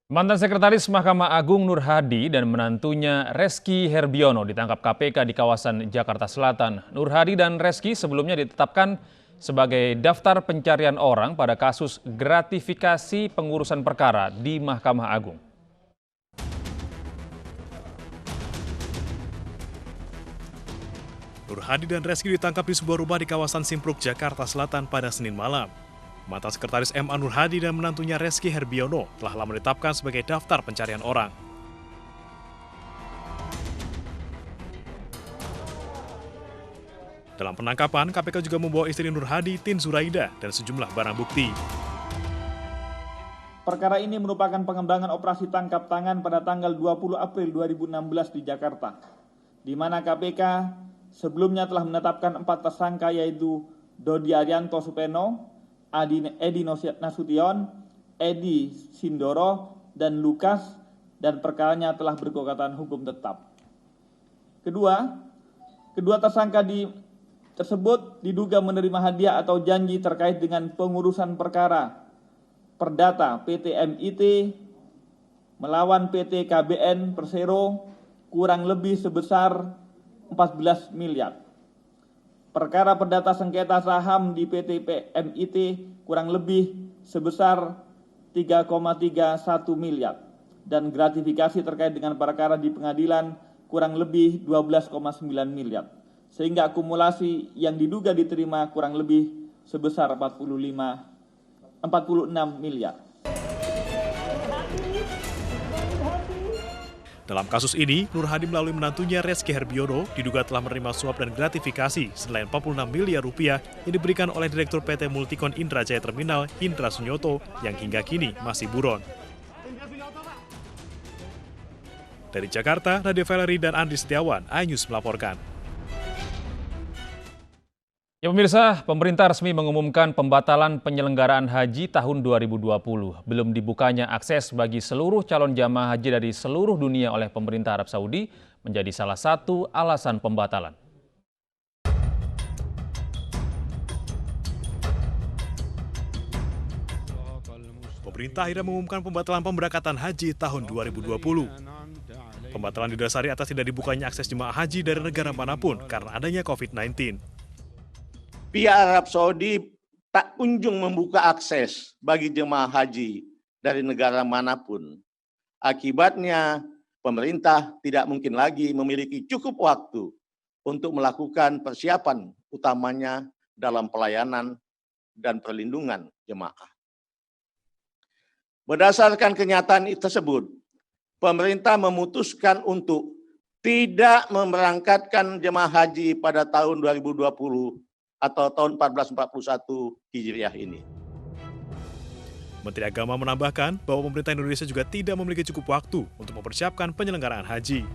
Mantan Sekretaris Mahkamah Agung Nur Hadi dan menantunya Reski Herbiono ditangkap KPK di kawasan Jakarta Selatan. Nur Hadi dan Reski sebelumnya ditetapkan sebagai daftar pencarian orang pada kasus gratifikasi pengurusan perkara di Mahkamah Agung. Nur Hadi dan Reski ditangkap di sebuah rumah di kawasan Simpruk, Jakarta Selatan pada Senin malam. Mantan Sekretaris MA Nur Hadi dan menantunya Reski Herbiono telah lama ditetapkan sebagai daftar pencarian orang. Dalam penangkapan, KPK juga membawa istri Nur Hadi, Tin Zuraida, dan sejumlah barang bukti. Perkara ini merupakan pengembangan operasi tangkap tangan pada tanggal 20 April 2016 di Jakarta, di mana KPK sebelumnya telah menetapkan 4 tersangka yaitu Dodi Arianto Supeno, Edi Nasution, Edi Sindoro, dan Lukas, dan perkaranya telah berkekuatan hukum tetap. Kedua tersangka tersebut diduga menerima hadiah atau janji terkait dengan pengurusan perkara perdata PT MIT melawan PT KBN Persero kurang lebih sebesar 14 miliar. Perkara perdata sengketa saham di PT MIT kurang lebih sebesar 3,31 miliar dan gratifikasi terkait dengan perkara di pengadilan kurang lebih 12,9 miliar. Sehingga akumulasi yang diduga diterima kurang lebih sebesar 46 miliar. Dalam kasus ini, Nur Hadi melalui menantunya Reski Herbiono diduga telah menerima suap dan gratifikasi senilai 46 miliar rupiah yang diberikan oleh Direktur PT Multikon Indra Jaya Terminal Indra Sunyoto yang hingga kini masih buron. Dari Jakarta, Nadia Valery dan Andri Setiawan, iNews melaporkan. Ya pemirsa, pemerintah resmi mengumumkan pembatalan penyelenggaraan haji tahun 2020. Belum dibukanya akses bagi seluruh calon jamaah haji dari seluruh dunia oleh pemerintah Arab Saudi menjadi salah satu alasan pembatalan. Pemerintah akhirnya mengumumkan pembatalan pemberangkatan haji tahun 2020. Pembatalan didasari atas tidak dibukanya akses jemaah haji dari negara manapun karena adanya COVID-19. Pihak Arab Saudi tak kunjung membuka akses bagi jemaah haji dari negara manapun. Akibatnya, pemerintah tidak mungkin lagi memiliki cukup waktu untuk melakukan persiapan utamanya dalam pelayanan dan perlindungan jemaah. Berdasarkan kenyataan tersebut, pemerintah memutuskan untuk tidak memberangkatkan jemaah haji pada tahun 2020 atau tahun 1441 Hijriah ini. Menteri Agama menambahkan bahwa pemerintah Indonesia juga tidak memiliki cukup waktu untuk mempersiapkan penyelenggaraan haji.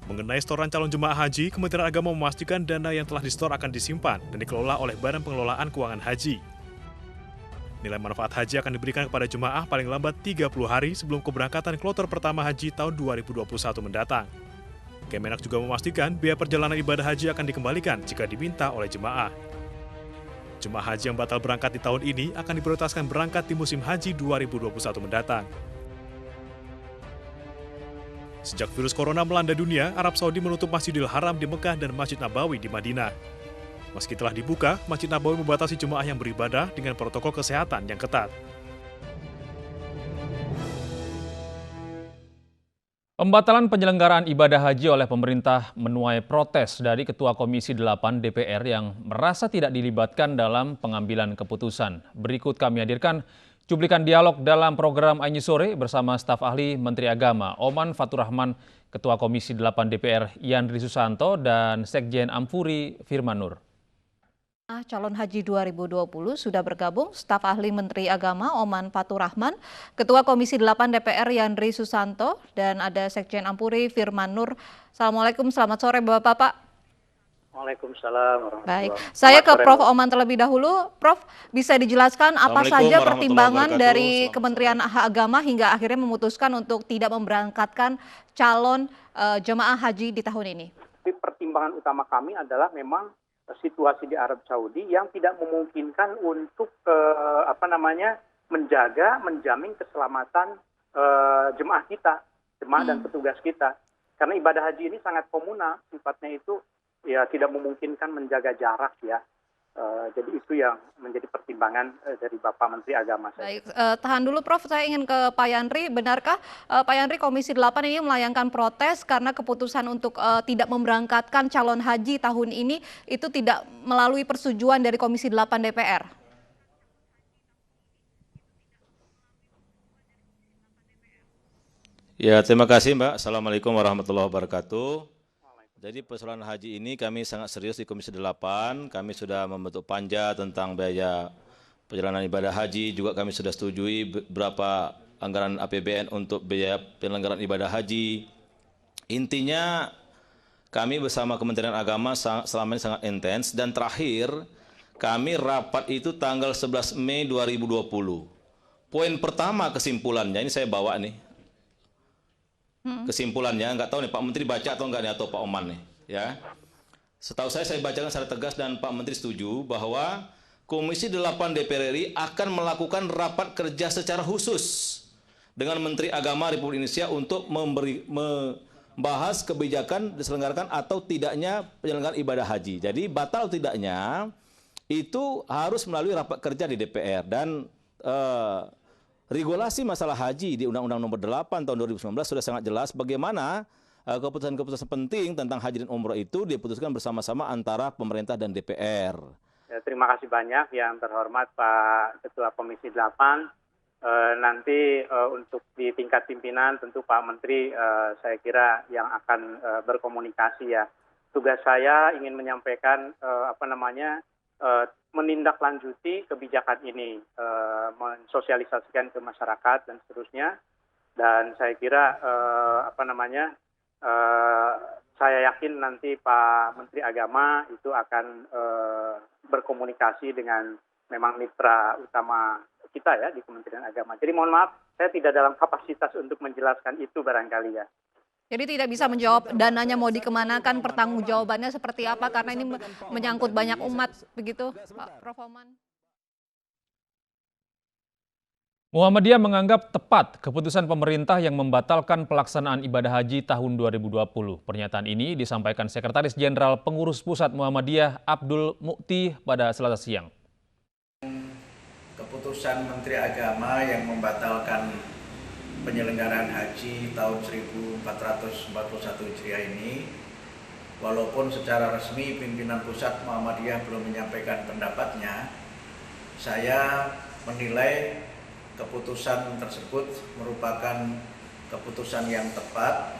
Mengenai setoran calon jemaah haji, Kementerian Agama memastikan dana yang telah disetor akan disimpan dan dikelola oleh Badan Pengelolaan Keuangan Haji. Nilai manfaat haji akan diberikan kepada jemaah paling lambat 30 hari sebelum keberangkatan kloter pertama haji tahun 2021 mendatang. Kemenak juga memastikan biaya perjalanan ibadah haji akan dikembalikan jika diminta oleh jemaah. Jemaah haji yang batal berangkat di tahun ini akan diprioritaskan berangkat di musim haji 2021 mendatang. Sejak virus corona melanda dunia, Arab Saudi menutup Masjidil Haram di Mekah dan Masjid Nabawi di Madinah. Meski telah dibuka, Masjid Nabawi membatasi jemaah yang beribadah dengan protokol kesehatan yang ketat. Pembatalan penyelenggaraan ibadah haji oleh pemerintah menuai protes dari Ketua Komisi 8 DPR yang merasa tidak dilibatkan dalam pengambilan keputusan. Berikut kami hadirkan cuplikan dialog dalam program iNews Sore bersama staf ahli Menteri Agama Oman Fatur Rahman, Ketua Komisi 8 DPR Yandri Susanto, dan Sekjen Ampuri Firman Nur. Calon Haji 2020 sudah bergabung staf ahli Menteri Agama Oman Fatur Rahman, Ketua Komisi 8 DPR Yandri Susanto, dan ada Sekjen Ampuri Firman Nur. Assalamualaikum, selamat sore Bapak-Bapak. Waalaikumsalam. Baik, saya ke Prof. Oman terlebih dahulu. Prof, bisa dijelaskan apa saja pertimbangan dari Kementerian Agama hingga akhirnya memutuskan untuk tidak memberangkatkan calon jemaah haji di tahun ini? Pertimbangan utama kami adalah memang situasi di Arab Saudi yang tidak memungkinkan untuk menjamin keselamatan jemaah kita, jemaah dan petugas kita. Karena ibadah haji ini sangat komunal, sifatnya itu ya tidak memungkinkan menjaga jarak ya. Jadi itu yang menjadi pertimbangan dari Bapak Menteri Agama. Baik, tahan dulu Prof, saya ingin ke Pak Yandri. Benarkah Pak Yandri Komisi 8 ini melayangkan protes karena keputusan untuk tidak memberangkatkan calon haji tahun ini itu tidak melalui persetujuan dari Komisi 8 DPR? Ya, terima kasih Mbak. Assalamualaikum warahmatullahi wabarakatuh. Jadi persoalan haji ini kami sangat serius di Komisi 8. Kami sudah membentuk panja tentang biaya perjalanan ibadah haji. Juga kami sudah setujui berapa anggaran APBN untuk biaya penyelenggaraan ibadah haji. Intinya kami bersama Kementerian Agama selama ini sangat intens. Dan terakhir kami rapat itu tanggal 11 Mei 2020. Poin pertama kesimpulannya, ini saya bawa nih. Kesimpulannya, nggak tahu nih Pak Menteri baca atau enggak nih, atau Pak Oman nih, ya. Setahu saya bacakan secara tegas dan Pak Menteri setuju bahwa Komisi 8 DPR RI akan melakukan rapat kerja secara khusus dengan Menteri Agama Republik Indonesia untuk membahas kebijakan diselenggarakan atau tidaknya penyelenggaraan ibadah haji. Jadi batal tidaknya itu harus melalui rapat kerja di DPR dan regulasi masalah haji di Undang-Undang Nomor 8 tahun 2019 sudah sangat jelas bagaimana keputusan-keputusan penting tentang haji dan umroh itu diputuskan bersama-sama antara pemerintah dan DPR. Ya, terima kasih banyak yang terhormat Pak Ketua Komisi 8. Nanti untuk di tingkat pimpinan tentu Pak Menteri saya kira yang akan berkomunikasi ya. Tugas saya ingin menyampaikan menindaklanjuti kebijakan ini, mensosialisasikan ke masyarakat dan seterusnya. Dan saya kira saya yakin nanti Pak Menteri Agama itu akan berkomunikasi dengan memang mitra utama kita ya di Kementerian Agama. Jadi mohon maaf, saya tidak dalam kapasitas untuk menjelaskan itu barangkali ya. Jadi tidak bisa menjawab dananya mau dikemanakan, pertanggungjawabannya seperti apa, karena ini menyangkut banyak umat, begitu Pak Prof. Oman? Muhammadiyah menganggap tepat keputusan pemerintah yang membatalkan pelaksanaan ibadah haji tahun 2020. Pernyataan ini disampaikan Sekretaris Jenderal Pengurus Pusat Muhammadiyah Abdul Mukti pada Selasa siang. Keputusan Menteri Agama yang membatalkan penyelenggaraan haji tahun 1441 Hijriah ini, walaupun secara resmi pimpinan pusat Muhammadiyah belum menyampaikan pendapatnya, saya menilai keputusan tersebut merupakan keputusan yang tepat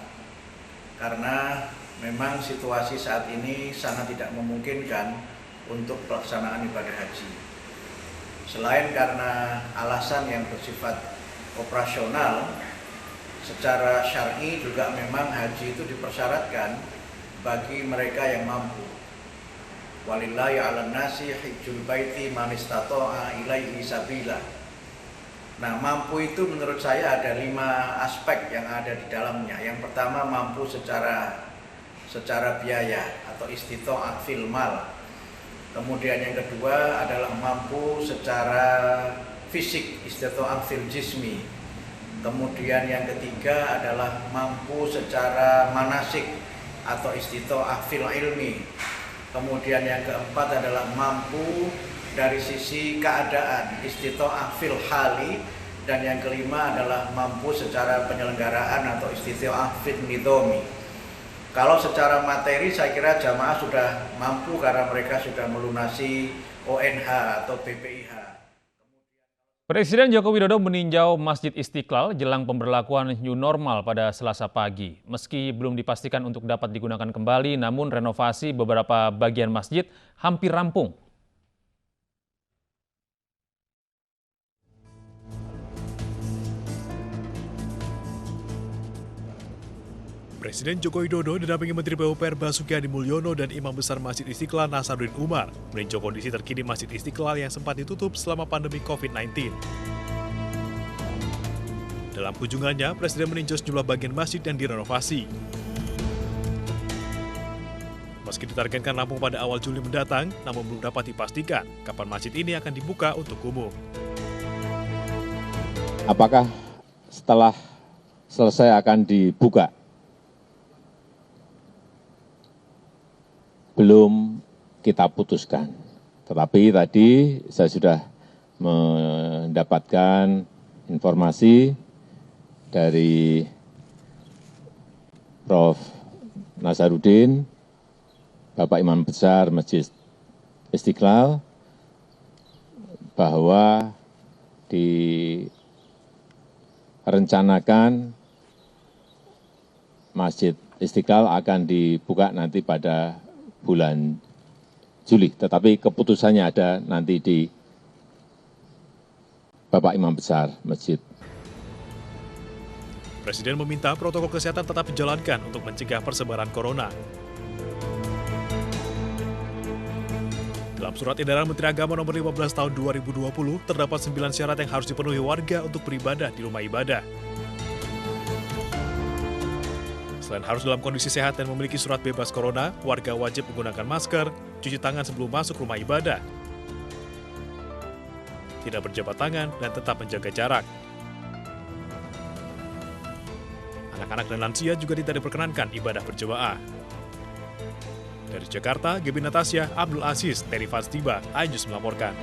karena memang situasi saat ini sangat tidak memungkinkan untuk pelaksanaan ibadah haji. Selain karena alasan yang bersifat operasional, secara syar'i juga memang haji itu dipersyaratkan bagi mereka yang mampu. Walillahi 'alan nasi hajjul baiti man istata'a ilaihi sabila. Nah, mampu itu menurut saya ada 5 aspek yang ada di dalamnya. Yang pertama, mampu secara biaya atau istita'ah fil mal. Kemudian yang kedua adalah mampu secara fisik, istita'ah fil jismi. Kemudian yang ketiga adalah mampu secara manasik atau istita'ah fil ilmi. Kemudian yang keempat adalah mampu dari sisi keadaan, istita'ah fil hali. Dan yang kelima adalah mampu secara penyelenggaraan atau istita'ah fil nidhomi. Kalau secara materi saya kira jamaah sudah mampu karena mereka sudah melunasi ONH atau BPIH. Presiden Joko Widodo meninjau Masjid Istiqlal jelang pemberlakuan new normal pada Selasa pagi. Meski belum dipastikan untuk dapat digunakan kembali, namun renovasi beberapa bagian masjid hampir rampung. Presiden Joko Widodo didampingi Menteri PUPR Basuki Hadi Mulyono dan Imam Besar Masjid Istiqlal Nasaruddin Umar meninjau kondisi terkini Masjid Istiqlal yang sempat ditutup selama pandemi COVID-19. Dalam kunjungannya, Presiden meninjau sejumlah bagian masjid yang direnovasi. Meski ditargetkan rampung pada awal Juli mendatang, namun belum dapat dipastikan kapan masjid ini akan dibuka untuk umum. Apakah setelah selesai akan dibuka. Belum kita putuskan. Tetapi tadi saya sudah mendapatkan informasi dari Prof. Nasaruddin, Bapak Imam Besar Masjid Istiqlal, bahwa direncanakan Masjid Istiqlal akan dibuka nanti pada bulan Juli, tetapi keputusannya ada nanti di Bapak Imam Besar Masjid. Presiden meminta protokol kesehatan tetap dijalankan untuk mencegah persebaran corona. Dalam surat edaran Menteri Agama nomor 15 tahun 2020, terdapat 9 syarat yang harus dipenuhi warga untuk beribadah di rumah ibadah. Selain harus dalam kondisi sehat dan memiliki surat bebas corona, warga wajib menggunakan masker, cuci tangan sebelum masuk rumah ibadah, tidak berjabat tangan, dan tetap menjaga jarak. Anak-anak dan lansia juga tidak diperkenankan ibadah berjamaah. Dari Jakarta, Gebi Natasya, Abdul Aziz, Terry Fastiba, iNews melaporkan.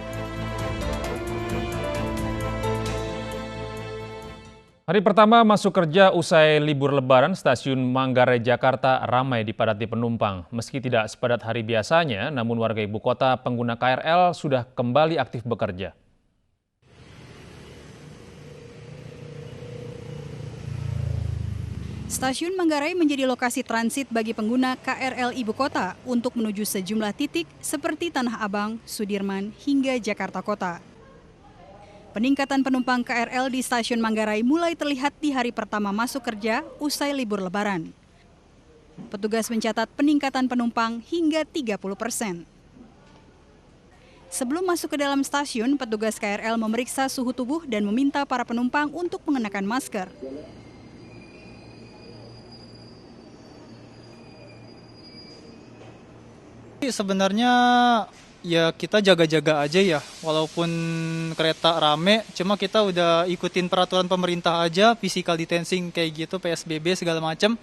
Hari pertama masuk kerja usai libur Lebaran, stasiun Manggarai Jakarta ramai dipadati penumpang. Meski tidak sepadat hari biasanya, namun warga ibu kota pengguna KRL sudah kembali aktif bekerja. Stasiun Manggarai menjadi lokasi transit bagi pengguna KRL ibu kota untuk menuju sejumlah titik seperti Tanah Abang, Sudirman, hingga Jakarta Kota. Peningkatan penumpang KRL di stasiun Manggarai mulai terlihat di hari pertama masuk kerja usai libur Lebaran. Petugas mencatat peningkatan penumpang hingga 30%. Sebelum masuk ke dalam stasiun, petugas KRL memeriksa suhu tubuh dan meminta para penumpang untuk mengenakan masker. Sebenarnya ya kita jaga-jaga aja ya, walaupun kereta rame, cuma kita udah ikutin peraturan pemerintah aja, physical distancing kayak gitu, PSBB segala macam.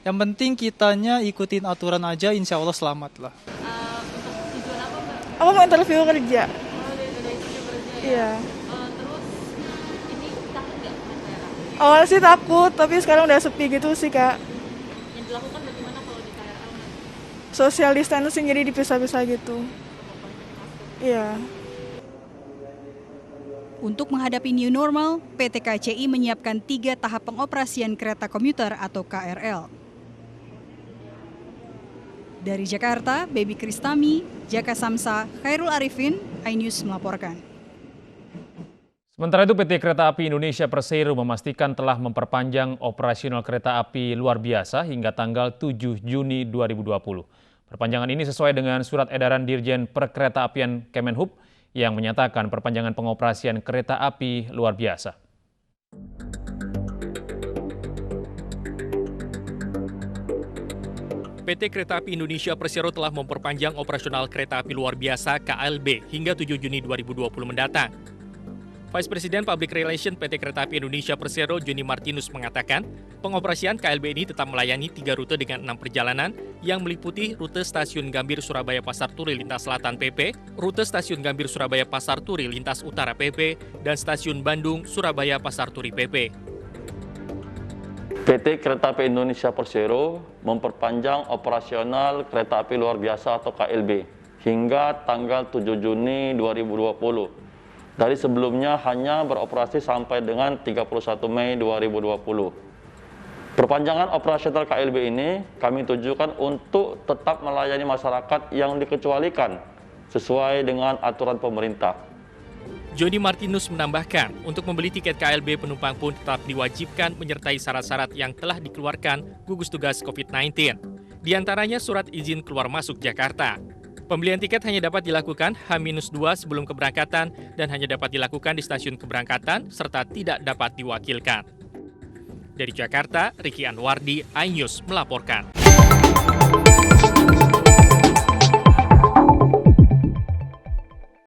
Yang penting kitanya ikutin aturan aja, insya Allah selamat lah. Untuk tujuan apa Mbak? Aku mau interview kerja. Oh, dari interview kerja ya? Iya. Terus ini takut nggak KRL? Awalnya sih takut, tapi sekarang udah sepi gitu sih Kak. Yang dilakukan bagaimana kalau di KRL? Social distancing, jadi dipisah-pisah gitu. Iya. Untuk menghadapi new normal, PT KCI menyiapkan 3 tahap pengoperasian kereta komuter atau KRL. Dari Jakarta, Baby Kristami, Jaka Samsa, Khairul Arifin, iNews melaporkan. Sementara itu PT Kereta Api Indonesia Persero memastikan telah memperpanjang operasional kereta api luar biasa hingga tanggal 7 Juni 2020. Perpanjangan ini sesuai dengan surat edaran Dirjen Perkeretaapian Kemenhub yang menyatakan perpanjangan pengoperasian kereta api luar biasa. PT Kereta Api Indonesia Persero telah memperpanjang operasional kereta api luar biasa KLB hingga 7 Juni 2020 mendatang. Vice President Public Relations PT Kereta Api Indonesia Persero, Joni Martinus, mengatakan pengoperasian KLB ini tetap melayani 3 rute dengan 6 perjalanan yang meliputi rute Stasiun Gambir Surabaya Pasar Turi lintas Selatan PP, rute Stasiun Gambir Surabaya Pasar Turi lintas Utara PP, dan Stasiun Bandung Surabaya Pasar Turi PP. PT Kereta Api Indonesia Persero memperpanjang operasional kereta api luar biasa atau KLB hingga tanggal 7 Juni 2020. Dari sebelumnya hanya beroperasi sampai dengan 31 Mei 2020. Perpanjangan operasional KLB ini kami tujukan untuk tetap melayani masyarakat yang dikecualikan sesuai dengan aturan pemerintah. Joni Martinus menambahkan, untuk membeli tiket KLB penumpang pun tetap diwajibkan menyertai syarat-syarat yang telah dikeluarkan gugus tugas COVID-19. Di antaranya surat izin keluar masuk Jakarta. Pembelian tiket hanya dapat dilakukan H-2 sebelum keberangkatan dan hanya dapat dilakukan di stasiun keberangkatan serta tidak dapat diwakilkan. Dari Jakarta, Riki Anwardi, iNews melaporkan.